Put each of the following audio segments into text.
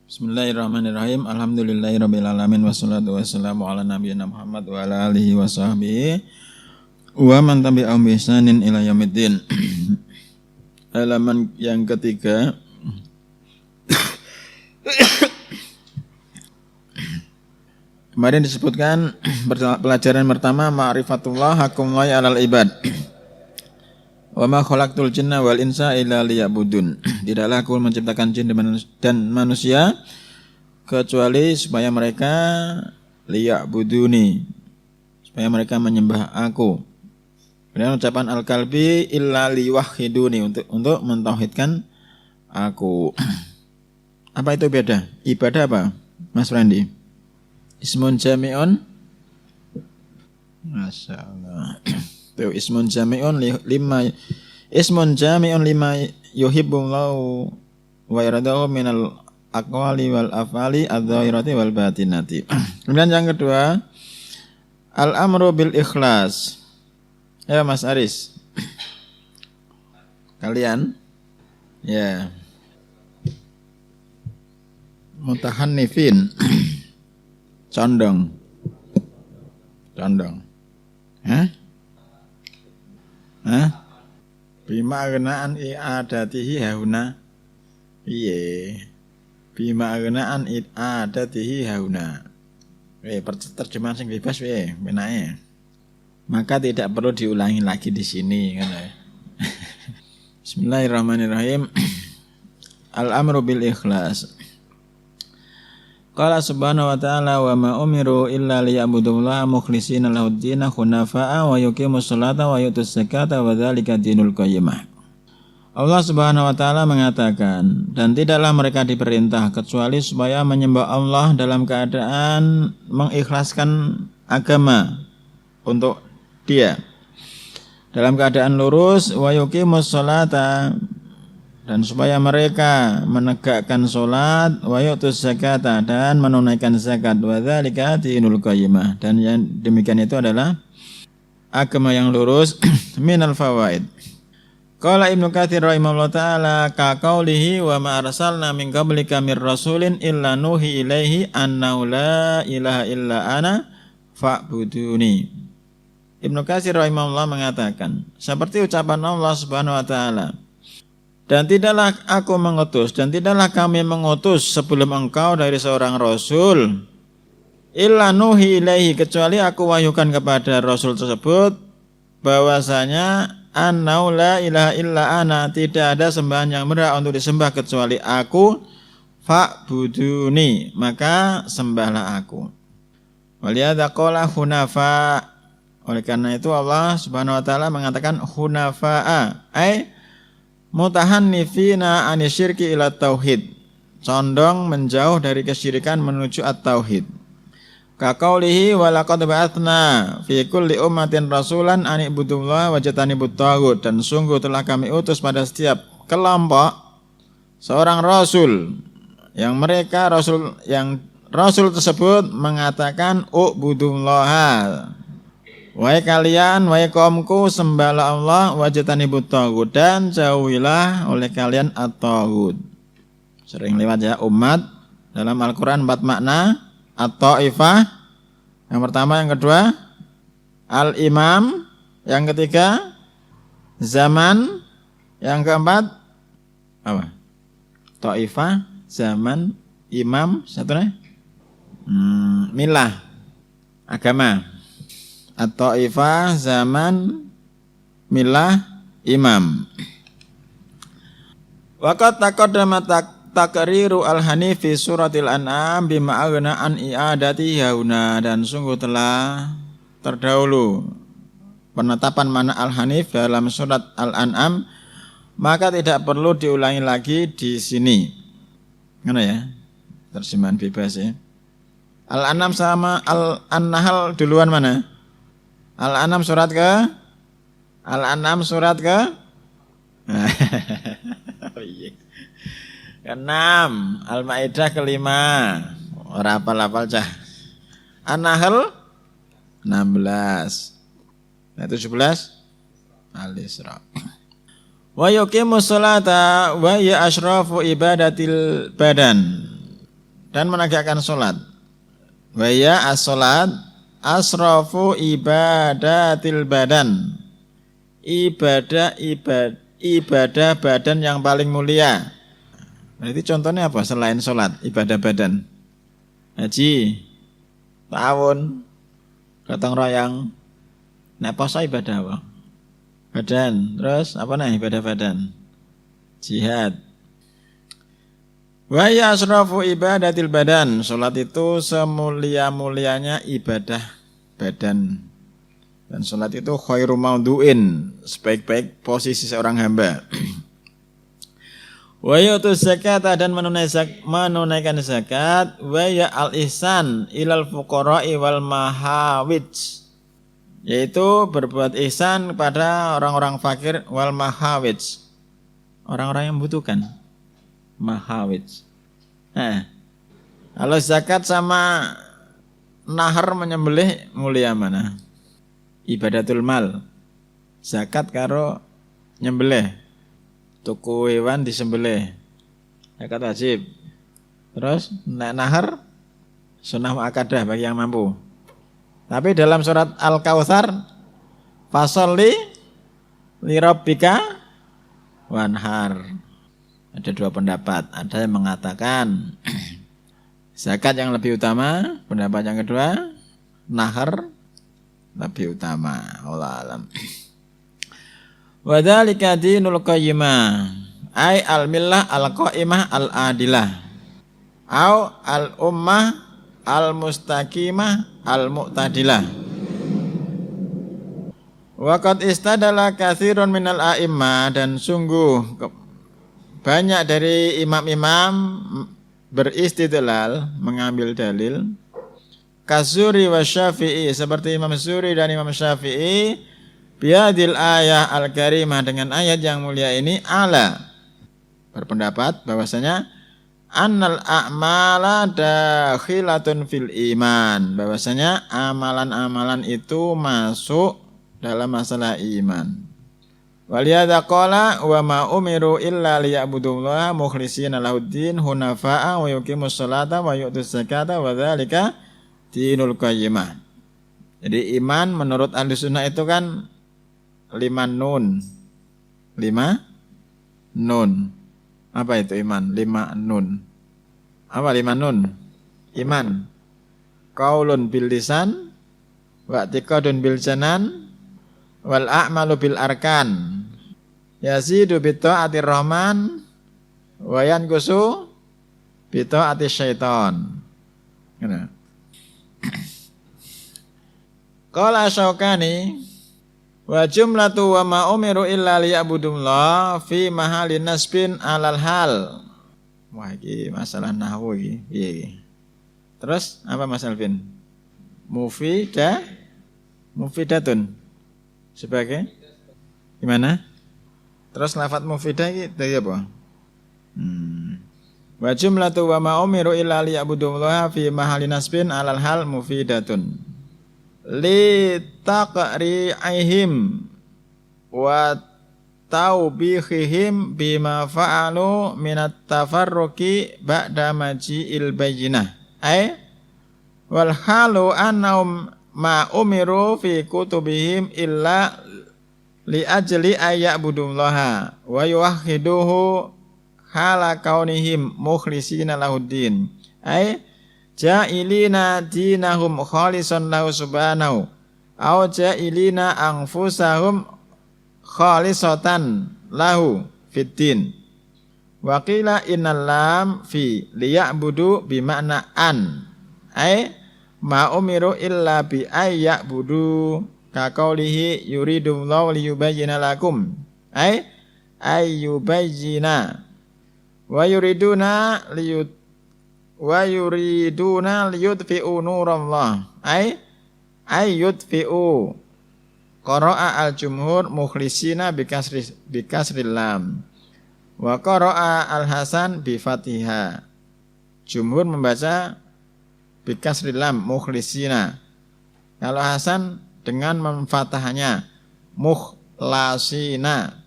Bismillahirrahmanirrahim. Alhamdulillahirabbil alamin wassalatu wassalamu ala nabiyyina Muhammad wa ala alihi wa sahbihi wa man tabi'ahum bi ihsanin ila yaumiddin. Halaman yang ketiga. Kemarin disebutkan pelajaran pertama ma'rifatullah haqqullah 'alal ibad. Wa ma khalaqtul jinna wal insa illa liya'budun. Tidaklah aku menciptakan jin dan manusia kecuali supaya mereka liya'buduni, supaya mereka menyembah aku. Kemudian ucapan al-kalbi illa liwahhiduni, untuk mentauhidkan aku. Apa itu beda? Ibadah apa, Mas Randi? Ismun jami'un. Masyaallah. Tuh, ismun jami'un lima yuhibbullahu wa yaradahu minal aqwali wal afali adh-dhahirati wal batinati. Kemudian yang kedua, al-amru bil ikhlas. Ya Mas Aris, kalian ya mutahannifin, condong. Bima aghna'an i'adatihi hauna. Iye. Bima aghna'an i'adatihi hauna. Terjemahan sing bebas menake. Maka tidak perlu diulangi lagi di sini kan. Bismillahirrahmanirrahim. Al-amru bil ikhlas. Qala subhanahu wa ta'ala wa ma umiru illa liya'budullaha mukhlishina lahud-din hunafa'a wa yuqimus sholata wa yutuz zakata wa dzalika dinul qayyimah. Allah Subhanahu wa ta'ala mengatakan, dan tidaklah mereka diperintah kecuali supaya menyembah Allah dalam keadaan mengikhlaskan agama untuk Dia, dalam keadaan lurus, wa yuqimus sholata, dan supaya mereka menegakkan salat, wa yutuz zakata, dan menunaikan zakat, wa dzalika dinul qayyimah, dan yang demikian itu adalah agama yang lurus. Minal fawaid. Qala Ibnu Katsir rahimahullah ta'ala ka qaulihi wa ma arsalna min qablika mir rasulin illa nuhi ilaihi annahu la ilaha illa ana fa'buduni. Ibnu Katsir rahimahullah mengatakan, seperti ucapan Allah Subhanahu wa ta'ala, dan tidaklah aku mengutus, dan tidaklah kami mengutus sebelum engkau dari seorang rasul, illa nuhi ilaihi, kecuali aku wahyukan kepada rasul tersebut bahwasanya annau la ilaha illa ana, tidak ada sembahan yang berhak untuk disembah kecuali aku, fa'buduni, maka sembahlah aku. Waliyadza qala hunafa, oleh karena itu Allah Subhanahu wa ta'ala mengatakan hunafa'a, ay mutahannifina anisyirki ila tauhid, condong menjauh dari kesyirikan menuju at-tauhid. Ka qaulihi wa laqad ba'atsna fi kulli ummatin rasulan an ibudullaha wajtanibut taghut, dan sungguh telah kami utus pada setiap kelompok seorang rasul yang rasul tersebut mengatakan ubudullaha, wahai kalian, wahai kaumku, sembahlah Allah, wajtanibut taghut, dan jauhilah oleh kalian at-taghut. Sering lewat ya umat dalam Al-Qur'an 4 makna. At-ta'ifah yang pertama, yang kedua al-imam, yang ketiga zaman, yang keempat apa? Ta'ifah, zaman, imam, satu lagi milah, agama. At-ta'ifah, zaman, milah, imam. Waqad taqaddama takriru al-hanifi suratil an'am bima aghna an i'adati hauna, dan sungguh telah terdahulu penetapan makna al-hanif dalam surat al-an'am, maka tidak perlu diulangi lagi di sini. Mana ya? Terjemahan bebas ya. Al-an'am sama al-nahl duluan mana? Al-an'am surat ke? Al-an'am surat ke? Oh iya. Ke-6, Al-Maidah ke-5. Ora hafal-hafal cah. An-Nahl 16. Nah 17 Al-Isra. Wa yuqimus sholata wa ya asyrafu ibadatil badan. dan menegakkan salat. Wa ya as-salat asrafu ibadatil badan. Ibadah badan yang paling mulia. Berarti contohnya apa selain salat, ibadah badan? Haji, tawon, gotong royong. Nek poso ibadah apa? Badan. Terus apa nih ibadah badan? Jihad. Wa ya asrafu ibadatil badan. Salat itu semulia-mulianya ibadah badan. Dan salat itu khairu maudhu'in, sebaik-baik posisi seorang hamba. Wa yu'tus zakata dan menunaikan zakat. Wa ya al-ihsan ilal fuqara'i wal mahawij, yaitu berbuat ihsan kepada orang-orang fakir wal mahawij, orang-orang yang membutuhkan. Mahawij. Kalau zakat sama nahar menyembelih mulia mana? Ibadatul mal. Zakat karo nyembelih. Tuku hewan disembelih. Zakat wajib. Terus nahar sunnah muakkadah bagi yang mampu. Tapi dalam surat Al-Kautsar, fasholli li rabbika wanhar. Ada dua pendapat. Ada yang mengatakan zakat yang lebih utama, pendapat yang kedua nahar lebih utama. Wallahu alam. Wa dzalika dinul qayyimah, ai al-millah al-qaimah al-adilah, au al-ummah al-mustaqimah al-mu'tadilah. Wa qad istadala katsirun minal a'immah, dan sungguh banyak dari imam-imam beristidlal, mengambil dalil, Kasuri wa Syafi'i, seperti Imam Suri dan Imam Syafi'i, biadil ayah al-karimah, dengan ayat yang mulia ini, ala, berpendapat bahwasanya annal a'mala dakhilatun fil iman, bahwasanya amalan-amalan itu masuk dalam masalah iman. Waliyadha qala wa ma umiru illa liya'budullaha mukhlishina lahuddin hunafa'a wa yuqimus sholata wa yu'tuz zakata wa dzalika dinul qayyimah. Jadi iman menurut Ahlussunnah itu kan 5 nun. 5 nun. Apa itu iman? 5 nun. Apa 5 nun? Iman qaulun bil lisan wa i'tiqadun bil janan wal a'malu bil arkan, yazidu bi ta'atir rahman wa yanqusu bi ta'atis syaitan. Qala Syaukani wa jumlatu wa ma umiru illa liya'budullah fi mahalin nasbin alal hal. Wah, ini masalah nahwu iki. Piye? Terus apa Mas Alvin? Mufidatun sebagai gimana? Terus lafaz mufidah iki dari apa? Wa jumlatu wa ma umiru illa liya'budullah fi mahalin nasbin alal hal mufidatun li taqri'ihim wa taubihihim bima fa'alu minat tafarruqi ba'da maji'il bayyinah, ay wal halu annahum ma umiru fi kutubihim illa li ajli ayya'budullaha wa yuwahhiduhu hala kaunihim mukhlisina lahuddin, ay ja'ilina dinahum khalisan lahu subhanahu au ja'ilina anfusahum khalisatan lahu fiddin. Wa qila innal lam fi liya'budu bimakna an, ay ma umiru illa bi ayya'budu ka qaulihi yuridullahu liyubayyina lakum, ay ayyubayyina wa yuriduna liyudfi'u nurallah, ay yudfi'u. Qara'a al-jumhur mukhlisina bikasril lam wa qara'a al-hasan bi fatihah. Jumhur membaca bikasril lam mukhlisina. Kalau Hasan dengan memfathahnya mukhlasina.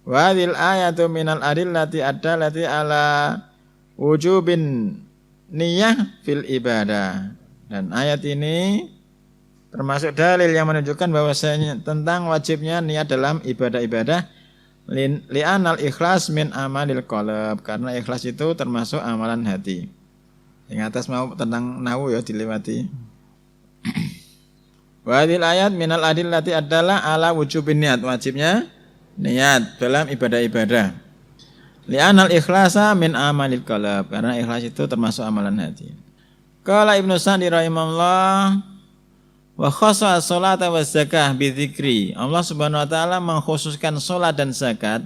Wa hadhil ayatu minal adillati addallati ala wujubin niyah fil ibadah. Dan ayat ini termasuk dalil yang menunjukkan bahwasanya tentang wajibnya niat dalam ibadah-ibadah, li'anal ikhlas min amalil qalb, karena ikhlas itu termasuk amalan hati. Yang atas mau tentang nahu ya dilewati. Wadil ayat minal adillati adalah ala wujubin niat, wajibnya niat dalam ibadah-ibadah. Li'anal ikhlasa min amalil qalb, karena ikhlas itu termasuk amalan hati. Qala Ibnu Sa'di rahimahullah, wa khassa as-salata wa zakah bi dzikri. Allah Subhanahu wa taala mengkhususkan salat dan zakat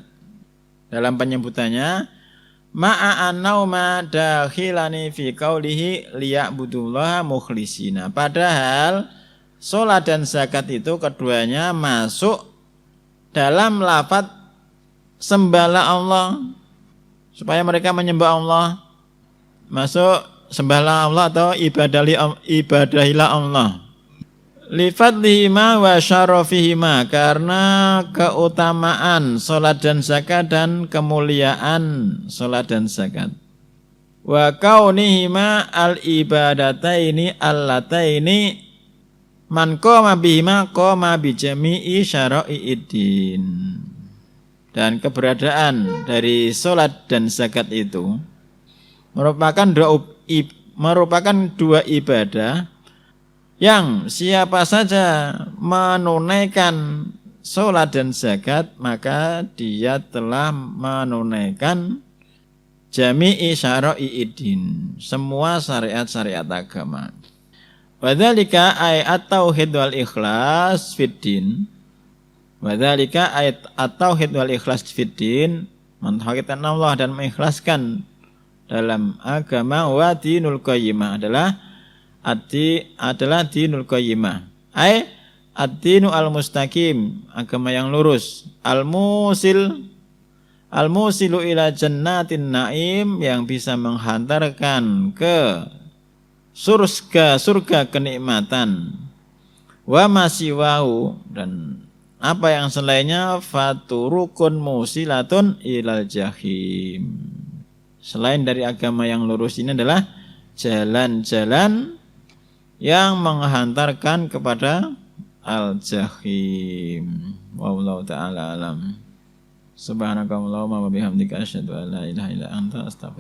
dalam penyebutannya, ma'a an-nauma dakhilani fi qaulihi liya'budullaha mukhlisina. Padahal salat dan zakat itu keduanya masuk dalam lafaz sembahlah Allah, supaya mereka menyembah Allah. Masuk sembahlah Allah atau ibadahilah Allah. Li fadlihima wa syarafihima, karena keutamaan salat dan zakat dan kemuliaan salat dan zakat. Wa kaunihima al ibadataini allataini man qama bihima qama bi jami'i syara'i'iddin. Dan keberadaan dari salat dan zakat itu merupakan dua ibadah yang siapa saja menunaikan salat dan zakat maka dia telah menunaikan jami'i syara'i'iddin, semua syariat-syariat agama. Wadzalika ayat tauhid wal ikhlas fiddin. Wadzalika ayat at-tauhid wal ikhlas fiddin, mentauhidkan Allah dan mengikhlaskan dalam agama, wa dinul qayyimah adalah dinul qayyimah, ay ad-dinu al-mustaqim, agama yang lurus, al-musilu ila jannatin naim, yang bisa menghantarkan ke surga kenikmatan, wa masiwahu, dan apa yang selainnya, faturukun musilatun ilal jahim. Selain dari agama yang lurus ini adalah jalan-jalan yang menghantarkan kepada al-jahim. Wallahu ta'ala alam. Subhanakallahumma wa bihamdika asyhadu an la ilaha illa anta astaghfiruka